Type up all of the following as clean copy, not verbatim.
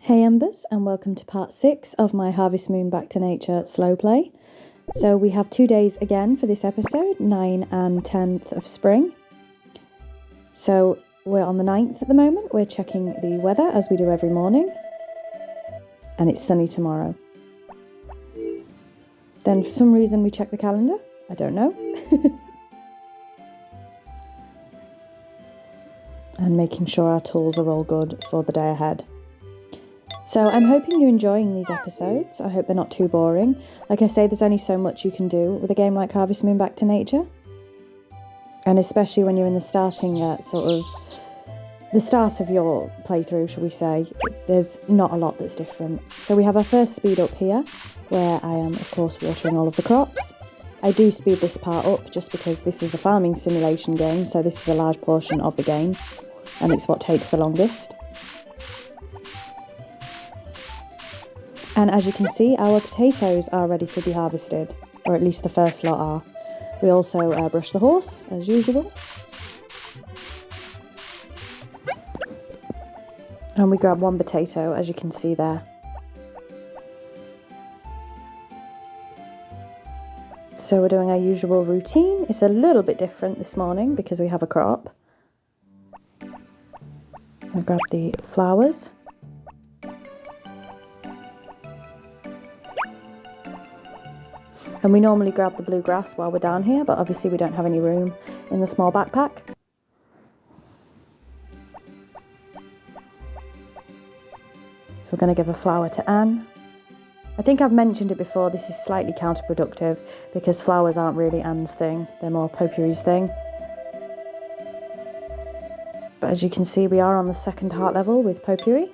Hey Embers, and welcome to part 6 of my Harvest Moon Back to Nature slow play. So we have 2 days again for this episode, 9 and 10th of spring. So we're on the 9th at the moment, we're checking the weather as we do every morning. And it's sunny tomorrow. Then for some reason we check the calendar, I don't know. And making sure our tools are all good for the day ahead. So I'm hoping you're enjoying these episodes. I hope they're not too boring. Like I say, there's only so much you can do with a game like Harvest Moon Back to Nature. And especially when you're in the start of your playthrough, shall we say, there's not a lot that's different. So we have our first speed up here, where I am, of course, watering all of the crops. I do speed this part up just because this is a farming simulation game, so this is a large portion of the game, and it's what takes the longest. And as you can see, our potatoes are ready to be harvested, or at least the first lot are. We also brush the horse, as usual. And we grab one potato, as you can see there. So we're doing our usual routine. It's a little bit different this morning because we have a crop. I grab the flowers. And we normally grab the bluegrass while we're down here, but obviously we don't have any room in the small backpack. So we're going to give a flower to Anne. I think I've mentioned it before, this is slightly counterproductive because flowers aren't really Anne's thing, they're more Potpourri's thing. But as you can see, we are on the second heart level with Potpourri.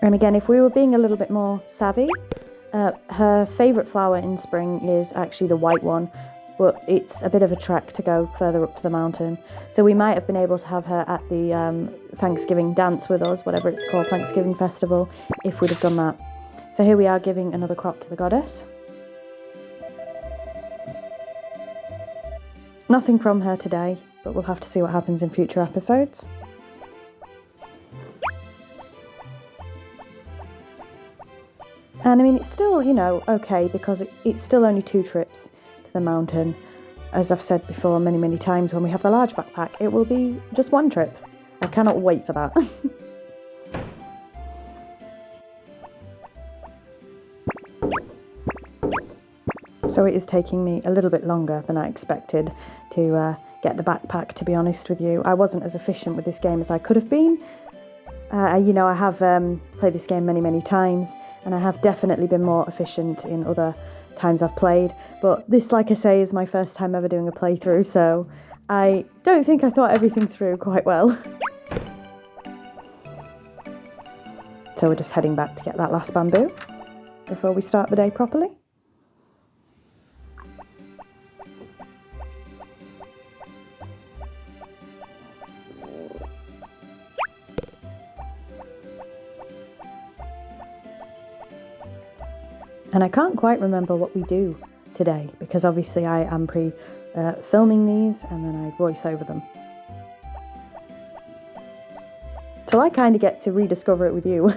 And again, if we were being a little bit more savvy, her favourite flower in spring is actually the white one, but it's a bit of a trek to go further up to the mountain. So we might have been able to have her at the Thanksgiving dance with us, whatever it's called, Thanksgiving festival, if we'd have done that. So here we are giving another crop to the goddess. Nothing from her today, but we'll have to see what happens in future episodes. And I mean, it's still, okay, because it's still only 2 trips to the mountain. As I've said before many, many times, when we have the large backpack, it will be just 1 trip. I cannot wait for that. So it is taking me a little bit longer than I expected to get the backpack, to be honest with you. I wasn't as efficient with this game as I could have been. I have played this game many, many times, and I have definitely been more efficient in other times I've played. But this, like I say, is my first time ever doing a playthrough, so I don't think I thought everything through quite well. So we're just heading back to get that last bamboo before we start the day properly. And I can't quite remember what we do today, because obviously I am filming these and then I voice over them. So I kind of get to rediscover it with you.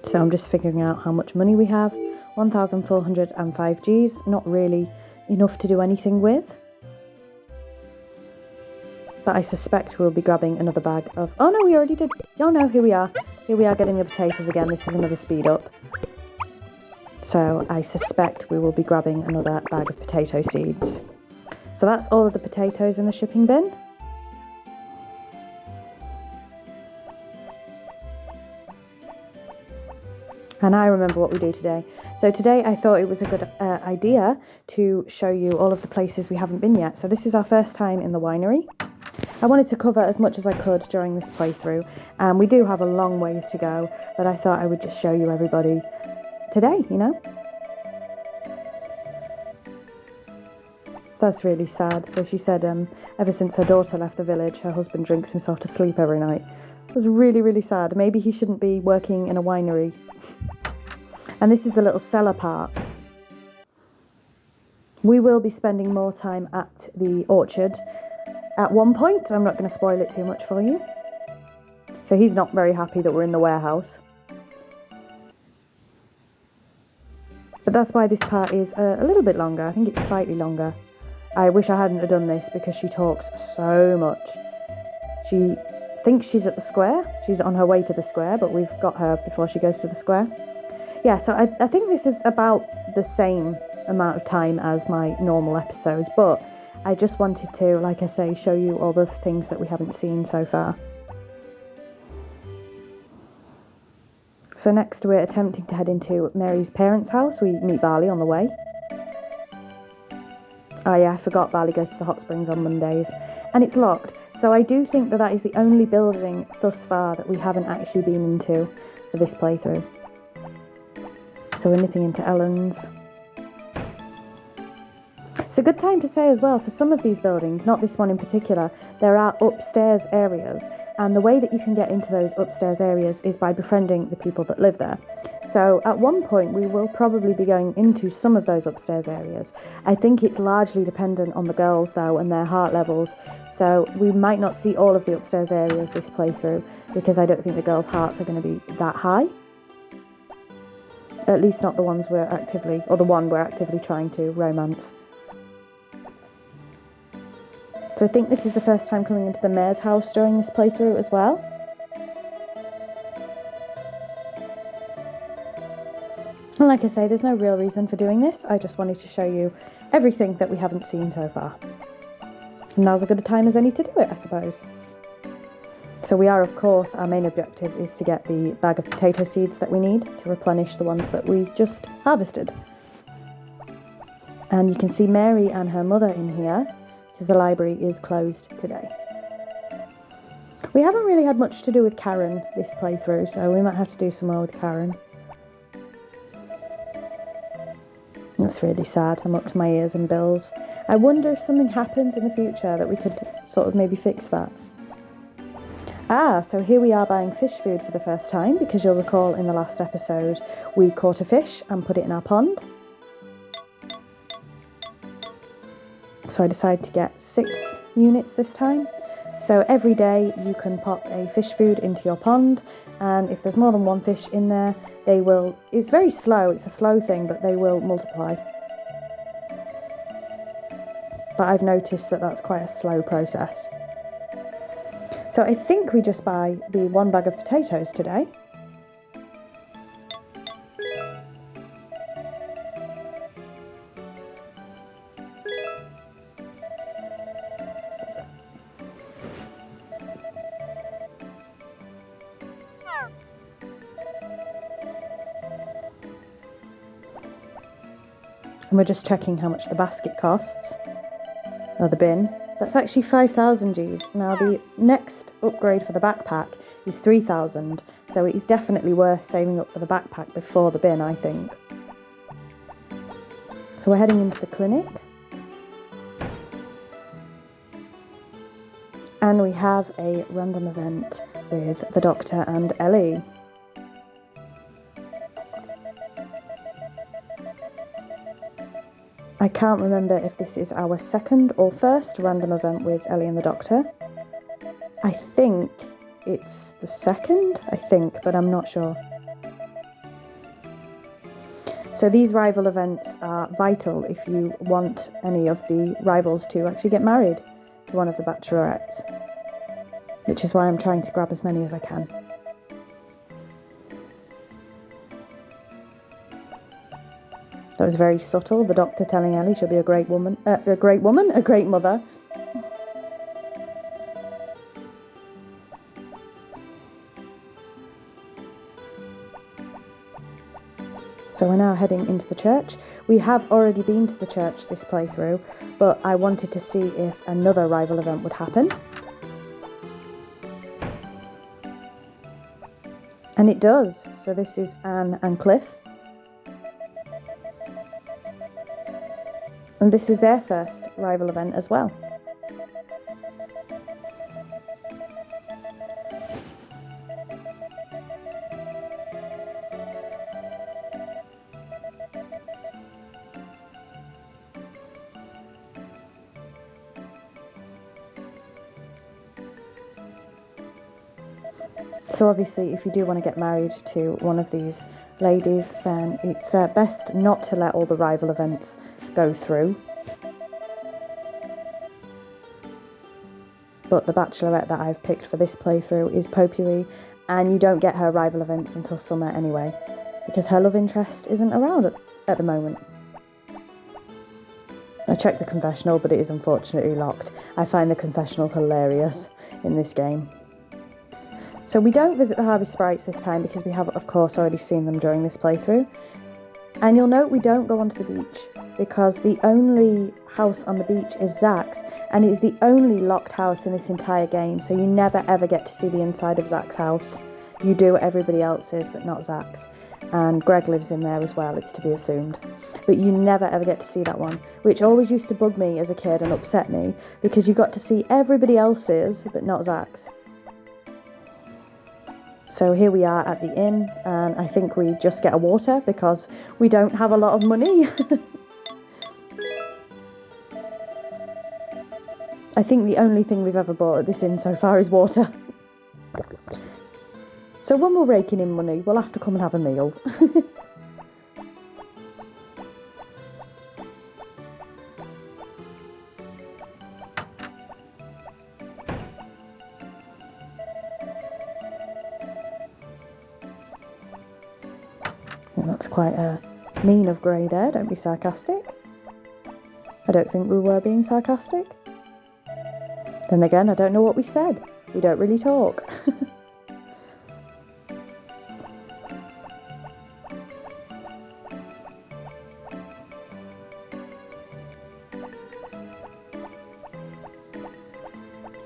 So I'm just figuring out how much money we have. 1,405 Gs, not really enough to do anything with. But I suspect we'll be grabbing another bag of... Oh no, we already did... Oh no, here we are. Here we are getting the potatoes again. This is another speed up. So I suspect we will be grabbing another bag of potato seeds. So that's all of the potatoes in the shipping bin. And I remember what we do today. So today I thought it was a good idea to show you all of the places we haven't been yet. So this is our first time in the winery. I wanted to cover as much as I could during this playthrough, and we do have a long ways to go, but I thought I would just show you everybody today, That's really sad. So she said ever since her daughter left the village, her husband drinks himself to sleep every night. It was really, really sad. Maybe he shouldn't be working in a winery. And this is the little cellar part. We will be spending more time at the orchard at one point. I'm not going to spoil it too much for you. So he's not very happy that we're in the warehouse. But that's why this part is a little bit longer. I think it's slightly longer. I wish I hadn't have done this because she talks so much. She thinks she's at the square. She's on her way to the square, but we've got her before she goes to the square. Yeah, so I think this is about the same amount of time as my normal episodes, but I just wanted to, like I say, show you all the things that we haven't seen so far. So next we're attempting to head into Mary's parents' house. We meet Barley on the way. Oh yeah, I forgot Barley goes to the hot springs on Mondays. And it's locked. So I do think that is the only building thus far that we haven't actually been into for this playthrough. So we're nipping into Ellen's. It's a good time to say as well, for some of these buildings, not this one in particular, there are upstairs areas, and the way that you can get into those upstairs areas is by befriending the people that live there. So at one point we will probably be going into some of those upstairs areas. I think it's largely dependent on the girls though and their heart levels, so we might not see all of the upstairs areas this playthrough because I don't think the girls' hearts are going to be that high. At least not the ones we're actively, or the one we're actively trying to romance. So I think this is the first time coming into the mayor's house during this playthrough as well. And like I say, there's no real reason for doing this. I just wanted to show you everything that we haven't seen so far. And now's as good a time as any to do it, I suppose. So we are, of course, our main objective is to get the bag of potato seeds that we need to replenish the ones that we just harvested. And you can see Mary and her mother in here, because the library is closed today. We haven't really had much to do with Karen this playthrough, so we might have to do some more with Karen. That's really sad. I'm up to my ears in bills. I wonder if something happens in the future that we could sort of maybe fix that. So here we are buying fish food for the first time, because you'll recall in the last episode we caught a fish and put it in our pond. So I decided to get 6 units this time. So every day you can pop a fish food into your pond, and if there's more than one fish in there, they will, it's very slow, it's a slow thing, but they will multiply. But I've noticed that that's quite a slow process. So I think we just buy the 1 bag of potatoes today. And we're just checking how much the basket costs, or the bin. That's actually 5,000 Gs. Now the next upgrade for the backpack is 3,000, so it is definitely worth saving up for the backpack before the bin, I think. So we're heading into the clinic. And we have a random event with the doctor and Ellie. I can't remember if this is our second or first random event with Ellie and the Doctor. I think it's the second, but I'm not sure. So these rival events are vital if you want any of the rivals to actually get married to one of the bachelorettes, which is why I'm trying to grab as many as I can. That was very subtle, the doctor telling Ellie she'll be a great mother. So we're now heading into the church. We have already been to the church this playthrough, but I wanted to see if another rival event would happen. And it does. So this is Anne and Cliff. And this is their first rival event as well. So obviously if you do want to get married to one of these ladies, then it's best not to let all the rival events go through. But the bachelorette that I've picked for this playthrough is Potpourri, and you don't get her rival events until summer anyway, because her love interest isn't around at the moment. I checked the confessional, but it is unfortunately locked. I find the confessional hilarious in this game. So we don't visit the Harvey Sprites this time because we have, of course, already seen them during this playthrough. And you'll note we don't go onto the beach because the only house on the beach is Zach's, and it's the only locked house in this entire game, so you never ever get to see the inside of Zach's house. You do everybody else's, but not Zach's. And Greg lives in there as well, it's to be assumed. But you never ever get to see that one, which always used to bug me as a kid and upset me, because you got to see everybody else's, but not Zach's. So here we are at the inn, and I think we just get a water because we don't have a lot of money. I think the only thing we've ever bought at this inn so far is water. So when we're raking in money, we'll have to come and have a meal. Well, that's quite mean of Gray there, don't be sarcastic. I don't think we were being sarcastic. Then again, I don't know what we said. We don't really talk.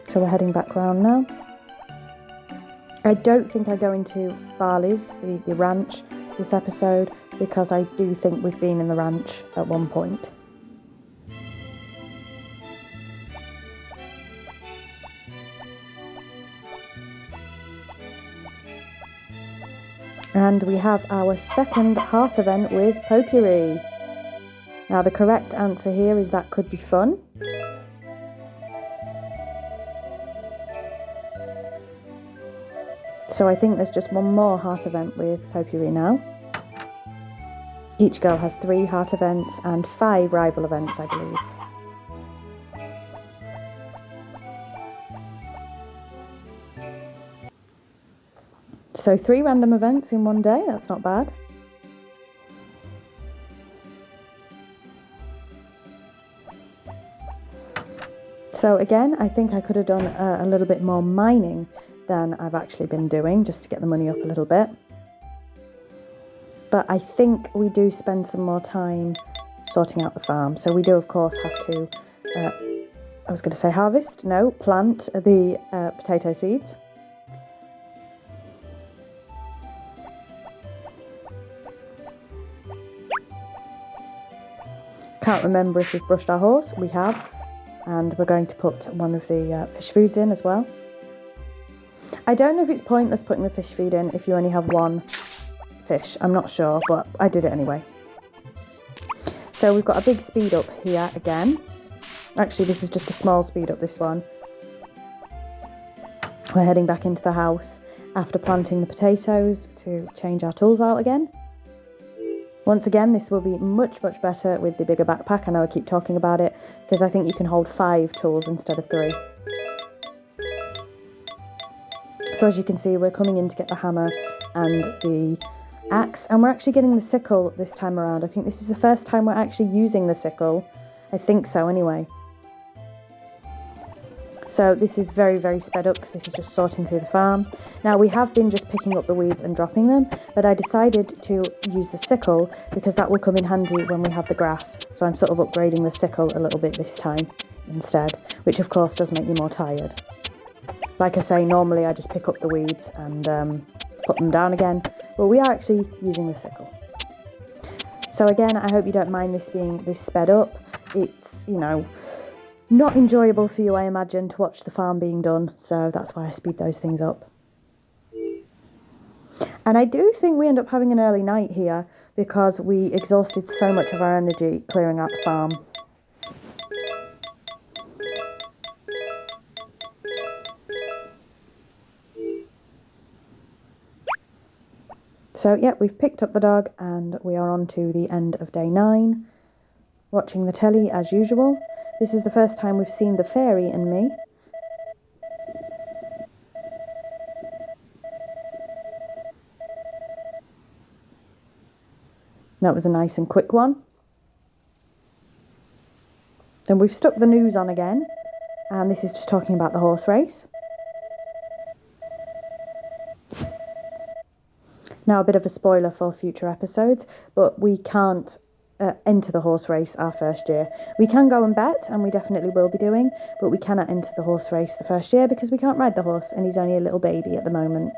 So we're heading back round now. I don't think I go into Barley's, the ranch, this episode, because I do think we've been in the ranch at one point. And we have our second heart event with Potpourri. Now the correct answer here is that could be fun. So I think there's just one more heart event with Potpourri now. Each girl has 3 heart events and 5 rival events, I believe. So 3 random events in one day, that's not bad. So again, I think I could have done a little bit more mining than I've actually been doing, just to get the money up a little bit. But I think we do spend some more time sorting out the farm. So we do, of course, have to, I was going to say harvest, no, plant the potato seeds. Can't remember if we've brushed our horse. We have. And we're going to put one of the fish foods in as well. I don't know if it's pointless putting the fish feed in if you only have 1 fish. I'm not sure, but I did it anyway. So we've got a big speed up here again. Actually, this is just a small speed up, this one. We're heading back into the house after planting the potatoes to change our tools out again. Once again, this will be much, much better with the bigger backpack. I know I keep talking about it because I think you can hold 5 tools instead of 3. So as you can see, we're coming in to get the hammer and the axe, and we're actually getting the sickle this time around. I think this is the first time we're actually using the sickle. I think so anyway. So this is very, very sped up because this is just sorting through the farm. Now we have been just picking up the weeds and dropping them, but I decided to use the sickle because that will come in handy when we have the grass. So I'm sort of upgrading the sickle a little bit this time instead, which of course does make you more tired. Like I say, normally I just pick up the weeds and put them down again, but we are actually using the sickle. So again, I hope you don't mind this being this sped up. It's, you know, not enjoyable for you, I imagine, to watch the farm being done, so that's why I speed those things up. And I do think we end up having an early night here because we exhausted so much of our energy clearing out the farm. So yeah, we've picked up the dog and we are on to the end of day 9, watching the telly as usual. This is the first time we've seen the fairy and me. That was a nice and quick one. Then we've stuck the news on again, and this is just talking about the horse race. Now, a bit of a spoiler for future episodes, but we can't enter the horse race our first year. We can go and bet, and we definitely will be doing, but we cannot enter the horse race the first year because we can't ride the horse, and he's only a little baby at the moment.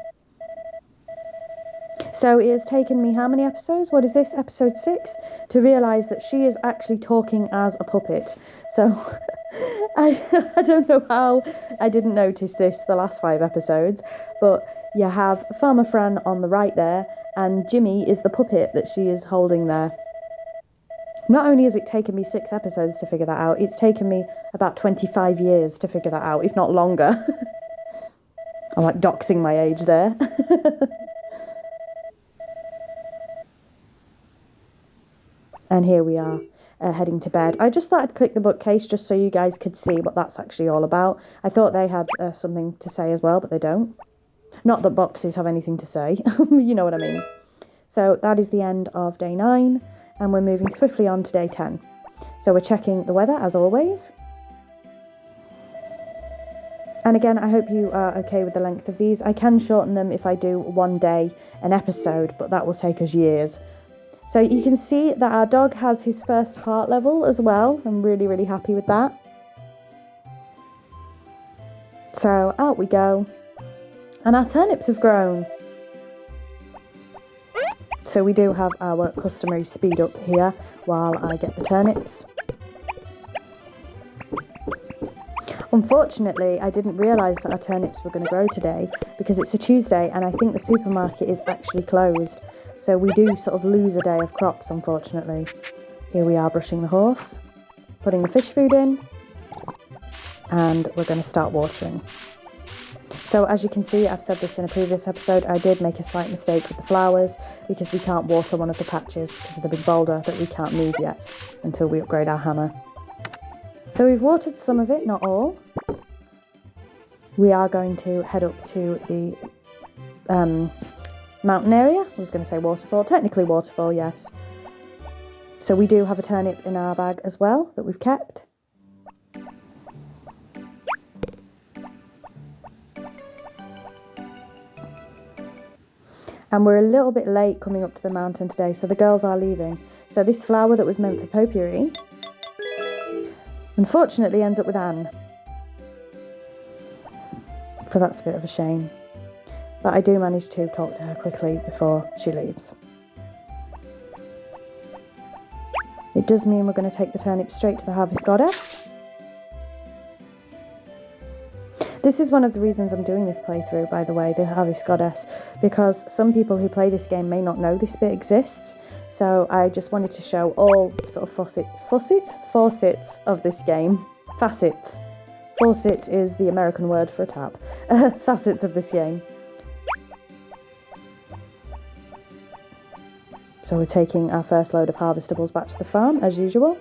So it has taken me how many episodes? What is this? Episode 6? To realise that she is actually talking as a puppet. So I don't know how I didn't notice this the last 5 episodes, but you have Farmer Fran on the right there, and Jimmy is the puppet that she is holding there. Not only has it taken me 6 episodes to figure that out, it's taken me about 25 years to figure that out, if not longer. I'm like doxing my age there. And here we are, heading to bed. I just thought I'd click the bookcase just so you guys could see what that's actually all about. I thought they had something to say as well, but they don't. Not that boxes have anything to say, you know what I mean. So that is the end of day 9, and we're moving swiftly on to day 10. So we're checking the weather as always. And again, I hope you are okay with the length of these. I can shorten them if I do one day an episode, but that will take us years. So you can see that our dog has his first heart level as well. I'm really, really happy with that. So out we go. And our turnips have grown. So we do have our customary speed up here while I get the turnips. Unfortunately, I didn't realise that our turnips were going to grow today because it's a Tuesday and I think the supermarket is actually closed. So we do sort of lose a day of crops, unfortunately. Here we are brushing the horse, putting the fish food in, and we're going to start watering. So as you can see, I've said this in a previous episode, I did make a slight mistake with the flowers because we can't water one of the patches because of the big boulder that we can't move yet until we upgrade our hammer. So we've watered some of it, not all. We are going to head up to the mountain area. I was going to say waterfall. Technically waterfall, yes. So we do have a turnip in our bag as well that we've kept. And we're a little bit late coming up to the mountain today, so the girls are leaving. So this flower that was meant for potpourri, unfortunately ends up with Anne. So that's a bit of a shame. But I do manage to talk to her quickly before she leaves. It does mean we're going to take the turnip straight to the Harvest Goddess. This is one of the reasons I'm doing this playthrough, by the way, the Harvest Goddess, because some people who play this game may not know this bit exists. So I just wanted to show all sort of faucets of this game. Facets. Faucet is the American word for a tap. Facets of this game. So we're taking our first load of harvestables back to the farm, as usual.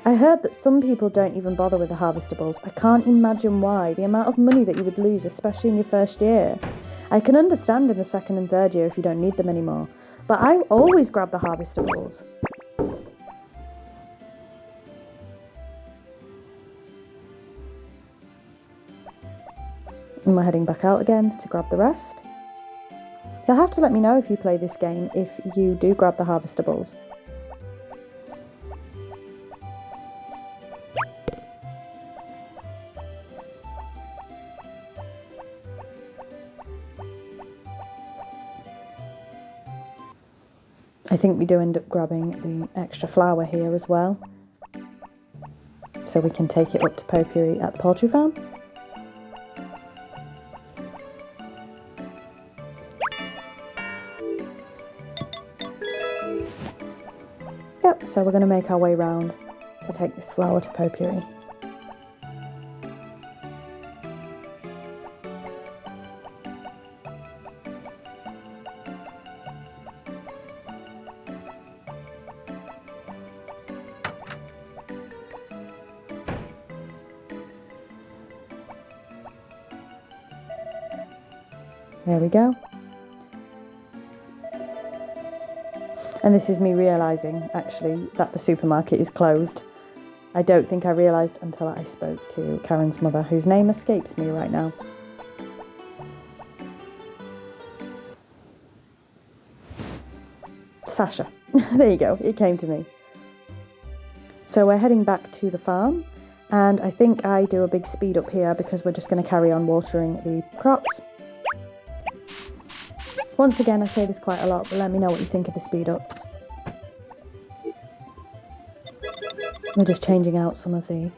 I heard that some people don't even bother with the harvestables. I can't imagine why. The amount of money that you would lose, especially in your first year. I can understand in the second and third year if you don't need them anymore. But I always grab the harvestables. And we're heading back out again to grab the rest. You'll have to let me know if you play this game, if you do grab the harvestables. I think we do end up grabbing the extra flour here as well, so we can take it up to potpourri at the poultry farm. Yep, so we're going to make our way round to take this flour to potpourri. There we go. And this is me realising, actually, that the supermarket is closed. I don't think I realised until I spoke to Karen's mother, whose name escapes me right now. Sasha. There you go, it came to me. So we're heading back to the farm, and I think I do a big speed up here because we're just going to carry on watering the crops. Once again, I say this quite a lot, but let me know what you think of the speed ups. We're just changing out some of the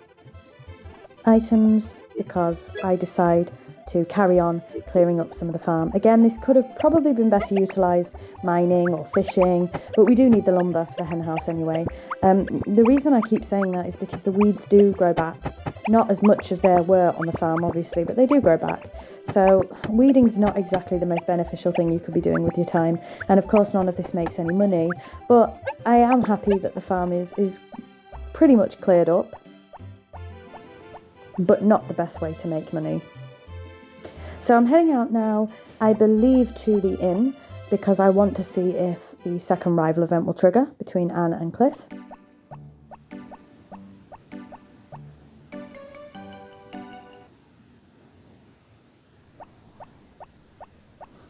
items because I decide to carry on clearing up some of the farm. Again, this could have probably been better utilised mining or fishing, but we do need the lumber for the hen house anyway. The reason I keep saying that is because the weeds do grow back. Not as much as there were on the farm, obviously, but they do grow back. So weeding is not exactly the most beneficial thing you could be doing with your time. And of course, none of this makes any money, but I am happy that the farm is pretty much cleared up, but not the best way to make money. So I'm heading out now, I believe to the inn, because I want to see if the second rival event will trigger between Anne and Cliff.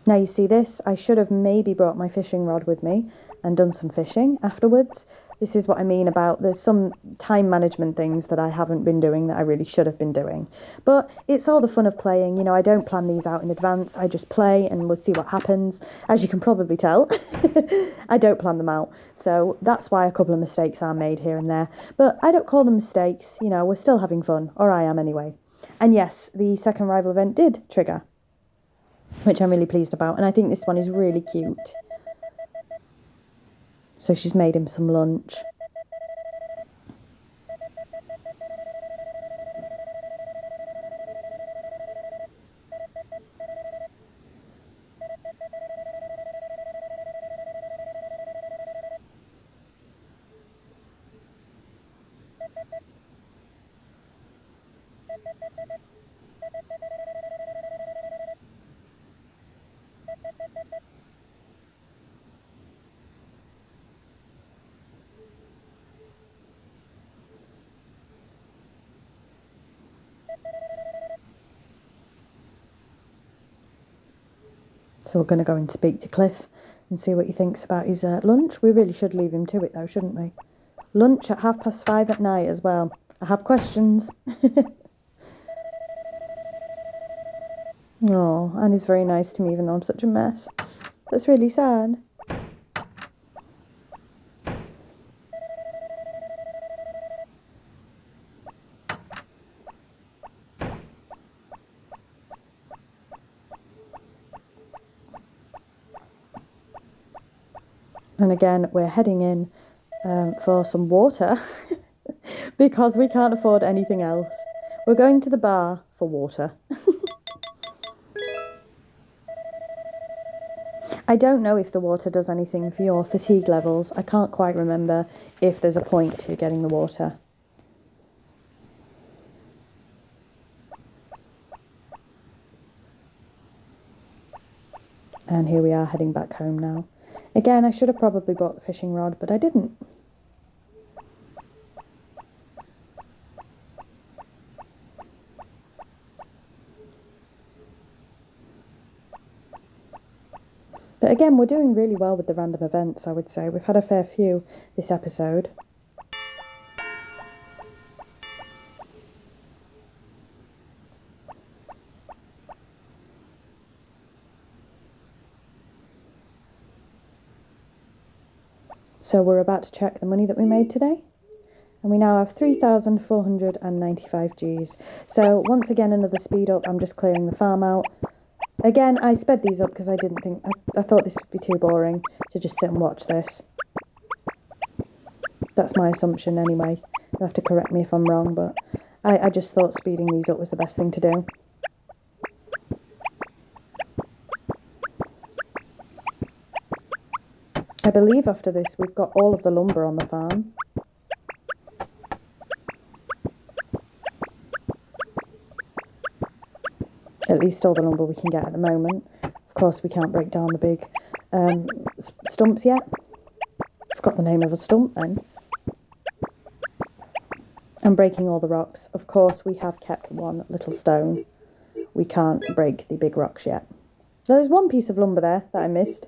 Now you see this, I should have maybe brought my fishing rod with me and done some fishing afterwards. This is what I mean about there's some time management things that I haven't been doing that I really should have been doing. But it's all the fun of playing, you know, I don't plan these out in advance, I just play and we'll see what happens. As you can probably tell, I don't plan them out. So that's why a couple of mistakes are made here and there. But I don't call them mistakes, you know, we're still having fun, or I am anyway. And yes, the second rival event did trigger, which I'm really pleased about. And I think this one is really cute. So she's made him some lunch. So we're going to go and speak to Cliff and see what he thinks about his lunch. We really should leave him to it though, shouldn't we? Lunch at 5:30 at night as well. I have questions. Oh, Annie's very nice to me even though I'm such a mess. That's really sad. And again, we're heading in for some water because we can't afford anything else. We're going to the bar for water. I don't know if the water does anything for your fatigue levels. I can't quite remember if there's a point to getting the water. And here we are heading back home now. Again, I should have probably bought the fishing rod, but I didn't. But again, we're doing really well with the random events, I would say. We've had a fair few this episode. So we're about to check the money that we made today. And we now have 3,495 Gs. So once again, another speed up. I'm just clearing the farm out. Again, I sped these up because I didn't think, I thought this would be too boring to just sit and watch this. That's my assumption anyway. You'll have to correct me if I'm wrong, but I just thought speeding these up was the best thing to do. I believe after this we've got all of the lumber on the farm. At least all the lumber we can get at the moment Of course, we can't break down the big stumps yet. I forgot the name of a stump then. And breaking all the rocks. Of course, we have kept one little stone. We can't break the big rocks yet. There's one piece of lumber there that I missed.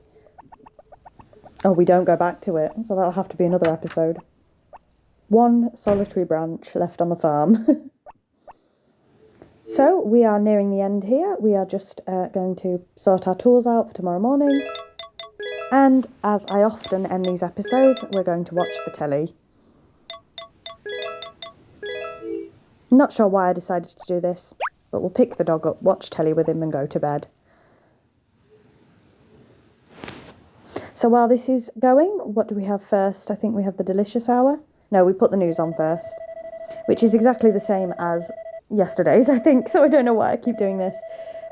Oh, we don't go back to it, so that'll have to be another episode. One solitary branch left on the farm. So, we are nearing the end here. We are just going to sort our tools out for tomorrow morning. And as I often end these episodes, we're going to watch the telly. Not sure why I decided to do this, but we'll pick the dog up, watch telly with him and go to bed. So while this is going, what do we have first? I think we have the delicious hour. No, we put the news on first, which is exactly the same as yesterday's, I think, so I don't know why I keep doing this.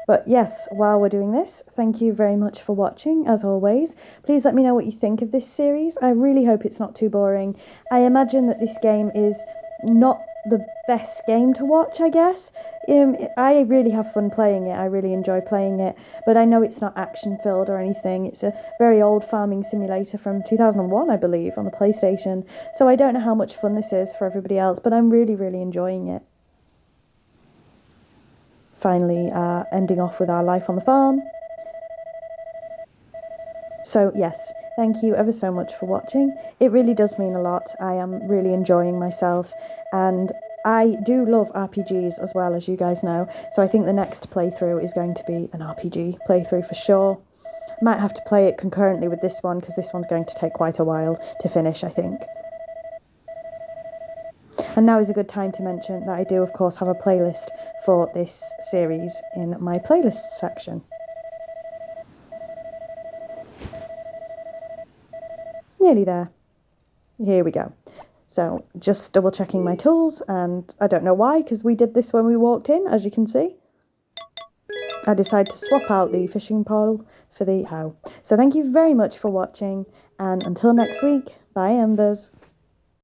But yes, while we're doing this, thank you very much for watching, as always. Please let me know what you think of this series. I really hope it's not too boring. I imagine that this game is not the best game to watch, I guess. I really have fun playing it. I really enjoy playing it, but I know it's not action-filled or anything. It's a very old farming simulator from 2001, I believe, on the PlayStation. So I don't know how much fun this is for everybody else, but I'm really, really enjoying it. Finally, ending off with our life on the farm. So yes, thank you ever so much for watching. It really does mean a lot. I am really enjoying myself, and I do love RPGs as well, as you guys know. So I think the next playthrough is going to be an RPG playthrough for sure. Might have to play it concurrently with this one, because this one's going to take quite a while to finish, I think. And now is a good time to mention that I do, of course, have a playlist for this series in my playlists section. Nearly there. Here we go. So just double checking my tools, and I don't know why, because we did this when we walked in, as you can see. I decided to swap out the fishing pole for the hoe. So thank you very much for watching, and until next week, bye Embers.